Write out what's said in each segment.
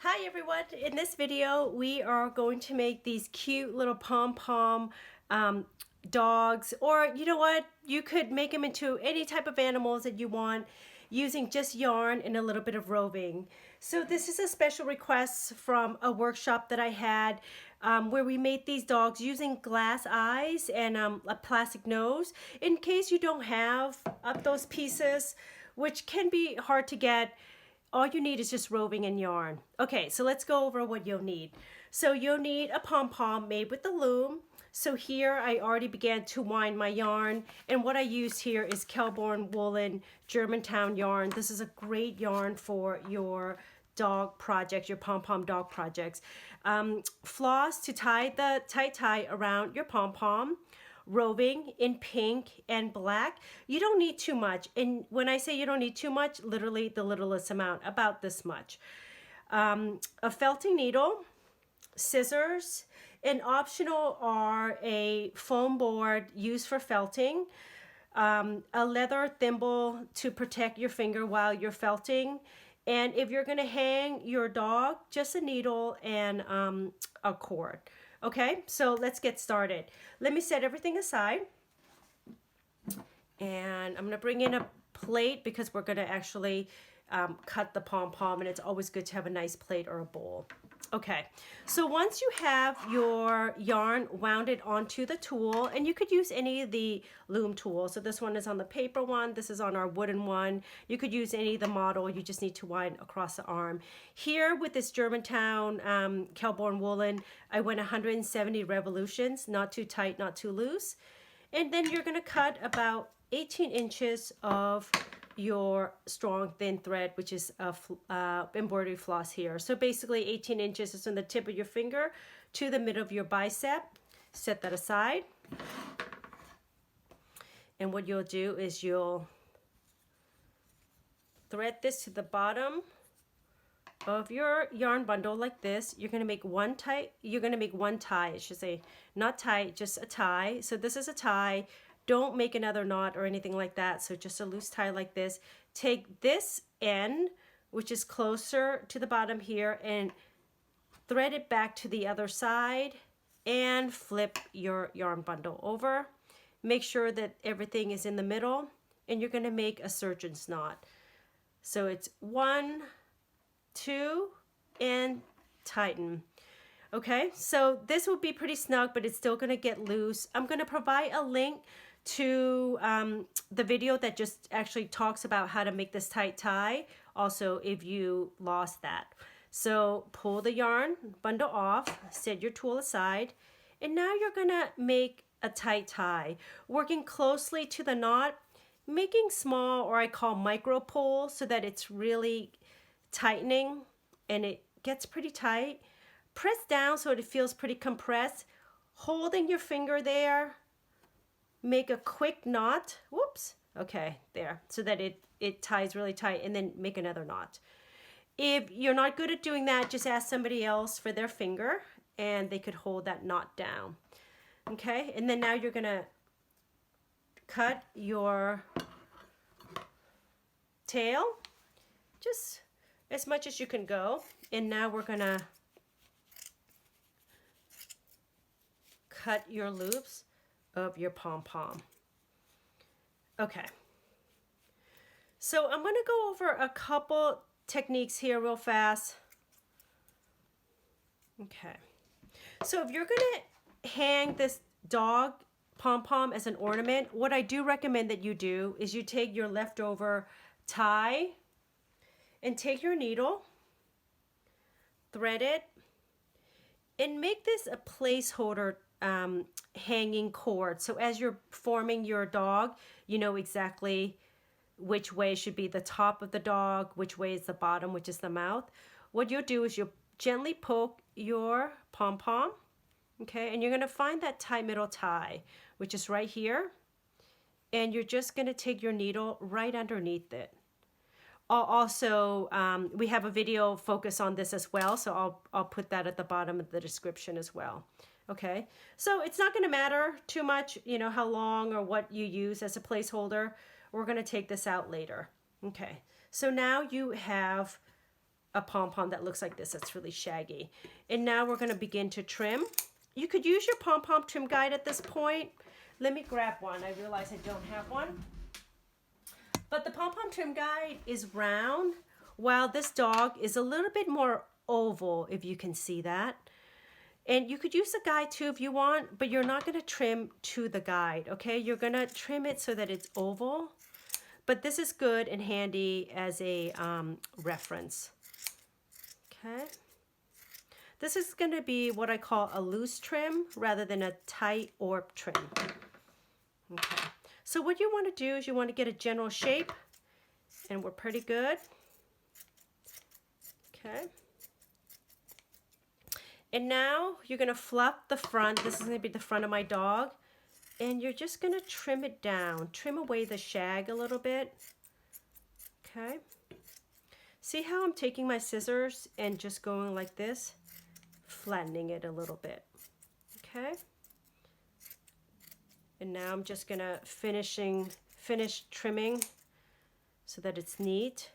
Hi everyone, in this video we are going to make these cute little pom-pom dogs, or you know what, you could make them into any type of animals that you want using just yarn and a little bit of roving. So this is a special request from a workshop that I had where we made these dogs using glass eyes and a plastic nose in case you don't have those pieces, which can be hard to get. All you need is just roving and yarn. Okay, so let's go over what you'll need. So you'll need a pom-pom made with the loom. So here I already began to wind my yarn, and what I use here is Kelborn Woolen Germantown yarn. This is a great yarn for your dog projects, your pom-pom dog projects. Floss to tie the tight tie around your pom-pom. Roving in pink and black. You don't need too much, and when I say you don't need too much, literally the littlest amount, about this much. A felting needle, scissors, and optional are a foam board used for felting, a leather thimble to protect your finger while you're felting, and if you're going to hang your dog, just a needle and a cord. Okay, so let's get started. Let me set everything aside, and I'm going to bring in a plate because we're going to actually cut the pom-pom, and it's always good to have a nice plate or a bowl. Okay, so once you have your yarn wounded onto the tool, and you could use any of the loom tools. So this one is on the paper one, this is on our wooden one. You could use any of the model, you just need to wind across the arm. Here with this Germantown Kelborn Woolen, I went 170 revolutions, not too tight, not too loose. And then you're gonna cut about 18 inches of your strong thin thread, which is a embroidery floss here. So basically 18 inches is from the tip of your finger to the middle of your bicep. Set that aside. And what you'll do is you'll thread this to the bottom of your yarn bundle like this. You're going to make one tie. You're going to make one tie, I should say, not tie, just a tie. So this is a tie. Don't make another knot or anything like that. So just a loose tie like this. Take this end, which is closer to the bottom here, and thread it back to the other side and flip your yarn bundle over. Make sure that everything is in the middle, and you're going to make a surgeon's knot. So it's 1, 2, and tighten. Okay, so this will be pretty snug, but it's still going to get loose. I'm going to provide a link to the video that just actually talks about how to make this tight tie, also if you lost that. So pull the yarn bundle off, set your tool aside, and now you're gonna make a tight tie, working closely to the knot, making small, or I call micro pulls, so that it's really tightening and it gets pretty tight. Press down so it feels pretty compressed, holding your finger there. Make a quick knot. Whoops. Okay, there. So that it ties really tight, and then make another knot. If you're not good at doing that, just ask somebody else for their finger and they could hold that knot down. Okay, and then now you're gonna cut your tail just as much as you can go, and now we're gonna cut your loops of your pom-pom. Okay, so I'm going to go over a couple techniques here real fast. Okay, so if you're going to hang this dog pom-pom as an ornament, what I do recommend that you do is you take your leftover tie and take your needle, thread it, and make this a placeholder hanging cord. So as you're forming your dog, you know exactly which way should be the top of the dog, which way is the bottom, which is the mouth. What you'll do is you'll gently poke your pom-pom, okay, and you're going to find that tie middle tie, which is right here, and you're just going to take your needle right underneath it. Also, we have a video focus on this as well, so I'll put that at the bottom of the description as well. Okay, so it's not going to matter too much, you know, how long or what you use as a placeholder. We're going to take this out later. Okay, so now you have a pom-pom that looks like this, that's really shaggy. And now we're going to begin to trim. You could use your pom-pom trim guide at this point. Let me grab one. I realize I don't have one. But the pom-pom trim guide is round, while this dog is a little bit more oval, if you can see that. And you could use the guide too if you want, but you're not going to trim to the guide, okay? You're going to trim it so that it's oval. But this is good and handy as a reference. Okay. This is going to be what I call a loose trim rather than a tight orb trim. Okay. So what you want to do is you want to get a general shape, and we're pretty good. Okay. And now you're going to fluff the front. This is going to be the front of my dog. And you're just going to trim it down. Trim away the shag a little bit. Okay. See how I'm taking my scissors and just going like this? Flattening it a little bit. Okay. And now I'm just going to finish trimming so that it's neat.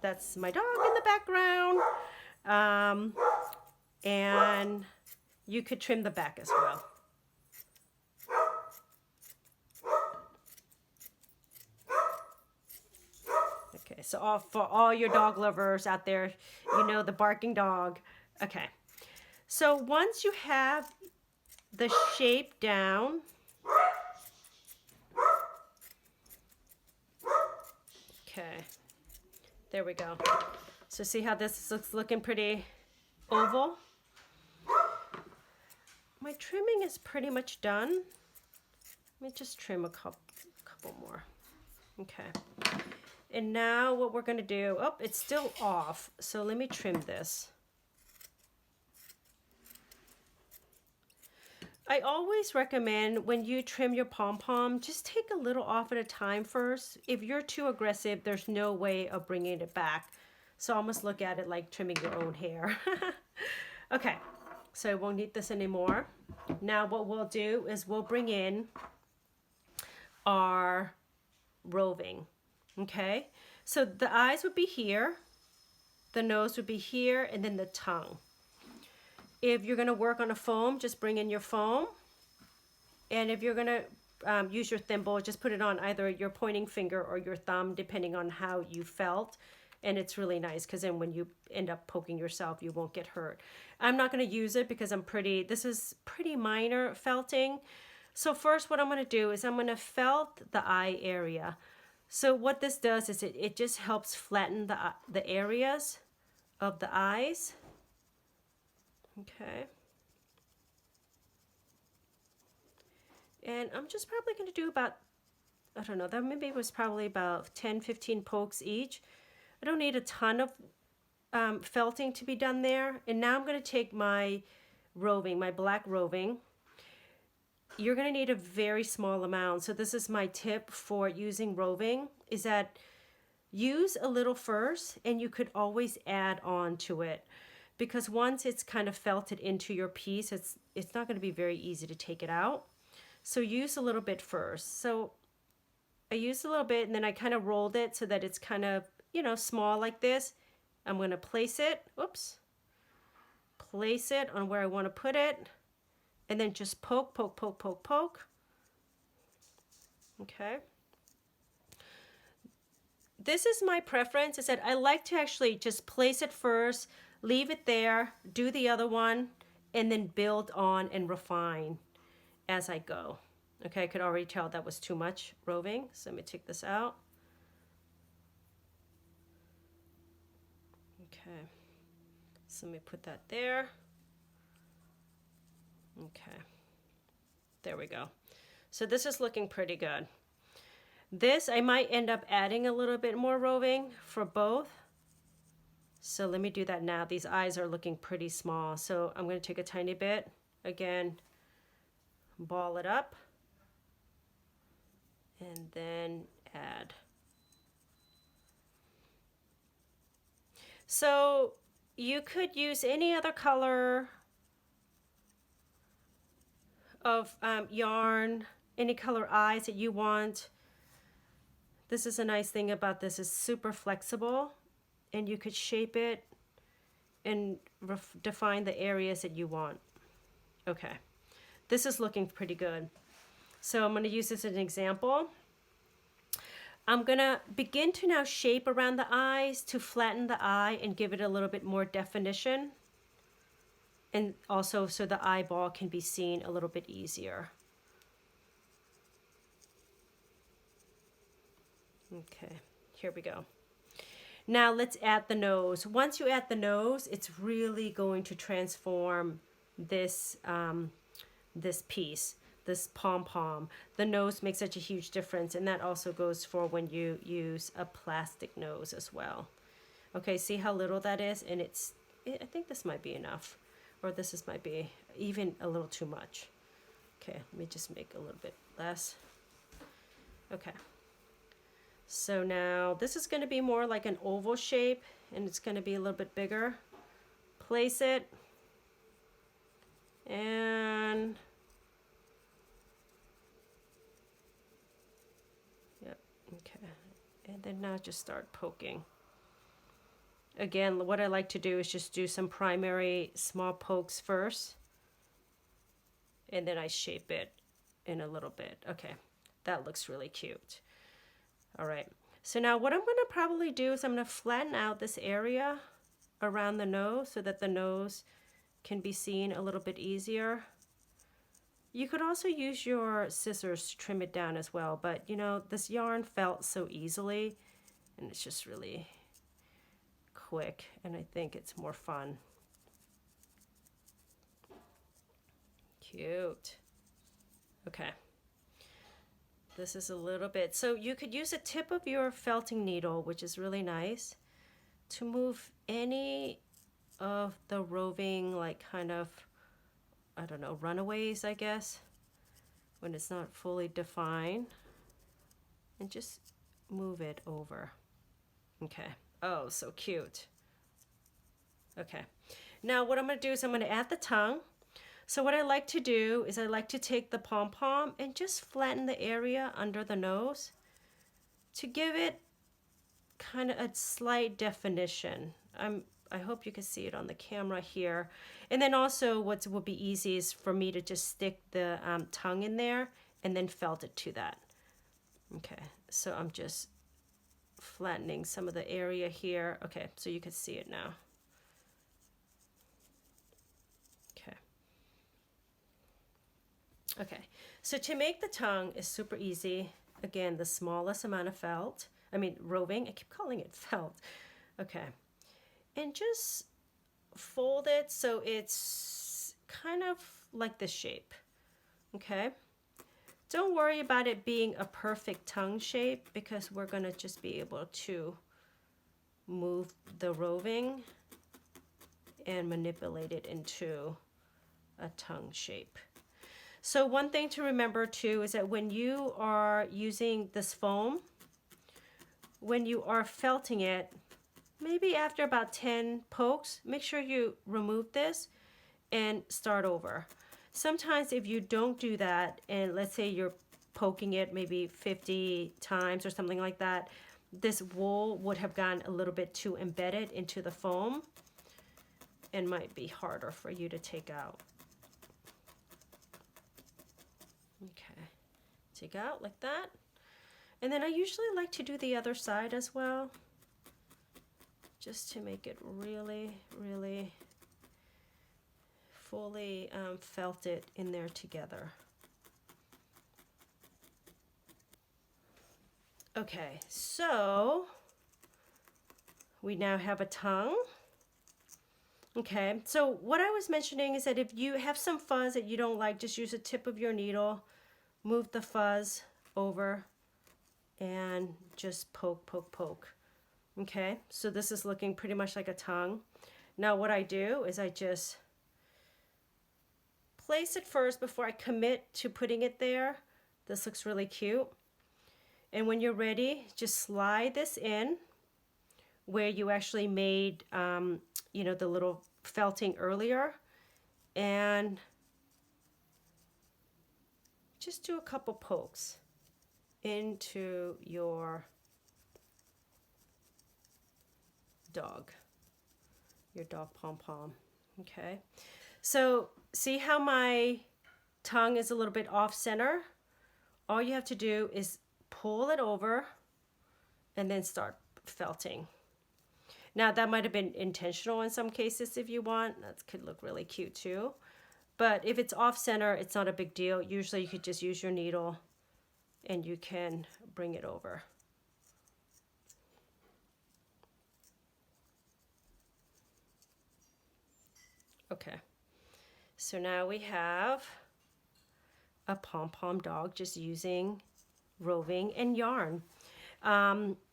That's my dog in the background. And you could trim the back as well. Okay, so for all your dog lovers out there, you know the barking dog. Okay, so once you have the shape down, okay, there we go. So see how this looks looking pretty oval? My trimming is pretty much done. Let me just trim a couple more. Okay. And now what we're going to do, oh, it's still off. So let me trim this. I always recommend when you trim your pom-pom, just take a little off at a time first. If you're too aggressive, there's no way of bringing it back. So almost look at it like trimming your own hair. Okay, so I won't need this anymore. Now what we'll do is we'll bring in our roving. Okay, so the eyes would be here, the nose would be here, and then the tongue. If you're going to work on a foam, just bring in your foam. And if you're going to use your thimble, just put it on either your pointing finger or your thumb, depending on how you felt. And it's really nice because then when you end up poking yourself, you won't get hurt. I'm not going to use it because this is pretty minor felting. So first what I'm going to do is I'm going to felt the eye area. So what this does is it just helps flatten the areas of the eyes. Okay. And I'm just probably going to do about, I don't know, that maybe was probably about 10-15 pokes each. I don't need a ton of felting to be done there. And now I'm going to take my roving, my black roving. You're going to need a very small amount. So this is my tip for using roving, is that use a little first and you could always add on to it. Because once it's kind of felted into your piece, it's not going to be very easy to take it out. So use a little bit first. So I used a little bit and then I kind of rolled it so that it's kind of, you know, small like this. I'm going to place it, place it on where I want to put it. And then just poke, poke, poke, poke, poke. Okay. This is my preference, is that I like to actually just place it first, leave it there, do the other one, and then build on and refine as I go. Okay, I could already tell that was too much roving, so let me take this out. Okay, so let me put that there. Okay, there we go. So this is looking pretty good. This, I might end up adding a little bit more roving for both. So let me do that now. These eyes are looking pretty small. So I'm going to take a tiny bit. Again, ball it up. And then add. So you could use any other color of yarn, any color eyes that you want. This is a nice thing about this, is super flexible, and you could shape it and define the areas that you want. Okay, this is looking pretty good. So I'm going to use this as an example. I'm going to begin to now shape around the eyes to flatten the eye and give it a little bit more definition. And also so the eyeball can be seen a little bit easier. Okay, here we go. Now let's add the nose. Once you add the nose, it's really going to transform this, this piece, this pom-pom. The nose makes such a huge difference, and that also goes for when you use a plastic nose as well. Okay, see how little that is? And I think this might be enough, or might be even a little too much. Okay, let me just make a little bit less. Okay. So now this is going to be more like an oval shape, and it's going to be a little bit bigger. Place it, and yep, okay. And then now just start poking. Again, what I like to do is just do some primary small pokes first, and then I shape it in a little bit. Okay, that looks really cute. All right, so now what I'm going to probably do is I'm going to flatten out this area around the nose so that the nose can be seen a little bit easier. You could also use your scissors to trim it down as well, but you know, this yarn felt so easily, and it's just really quick, and I think it's more fun. Cute. Okay. This is a little bit, so you could use a tip of your felting needle, which is really nice, to move any of the roving, like kind of, I don't know, runaways, I guess, when it's not fully defined, and just move it over. Okay. Oh, so cute. Okay. Now what I'm going to do is I'm going to add the tongue. So what I like to do is I like to take the pom-pom and just flatten the area under the nose to give it kind of a slight definition. I hope you can see it on the camera here. And then also what will be easy is for me to just stick the tongue in there and then felt it to that. Okay, so I'm just flattening some of the area here. Okay, so you can see it now. Okay, so to make the tongue is super easy. Again, the smallest amount of roving, I keep calling it felt. Okay, and just fold it so it's kind of like this shape. Okay, don't worry about it being a perfect tongue shape, because we're gonna just be able to move the roving and manipulate it into a tongue shape. So one thing to remember too is that when you are using this foam, when you are felting it, maybe after about 10 pokes, make sure you remove this and start over. Sometimes if you don't do that, and let's say you're poking it maybe 50 times or something like that, this wool would have gotten a little bit too embedded into the foam and might be harder for you to take out. Okay, take out like that. And then I usually like to do the other side as well, just to make it really, really fully felted in there together. Okay, so we now have a tongue. Okay, so what I was mentioning is that if you have some fuzz that you don't like, just use a tip of your needle, move the fuzz over, and just poke, poke, poke. Okay, so this is looking pretty much like a tongue. Now what I do is I just place it first before I commit to putting it there. This looks really cute. And when you're ready, just slide this in where you actually made, you know, the little felting earlier, and just do a couple pokes into your dog, your dog Pom Pom. Okay, so see how my tongue is a little bit off center? All you have to do is pull it over and then start felting. Now that might have been intentional in some cases if you want. That could look really cute too. But if it's off center, it's not a big deal. Usually you could just use your needle and you can bring it over. Okay, so now we have a pom-pom dog just using roving and yarn.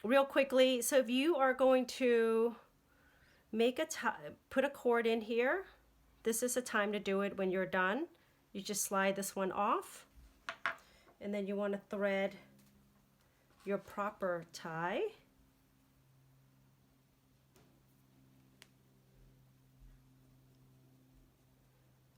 Real quickly, so if you are going to make a put a cord in here, this is the time to do it. When you're done, you just slide this one off, and then you want to thread your proper tie.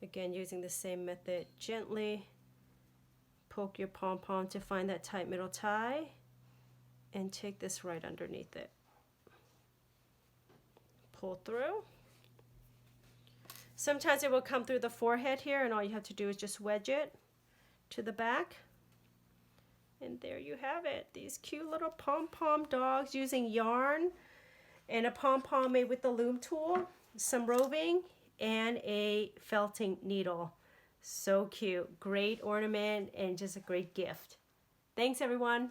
Again, using the same method, gently poke your pom-pom to find that tight middle tie and take this right underneath it. Pull through. Sometimes it will come through the forehead here, and all you have to do is just wedge it to the back. And there you have it. These cute little pom-pom dogs using yarn and a pom-pom made with the Loome Tool, some roving, and a felting needle. So cute. Great ornament and just a great gift. Thanks, everyone.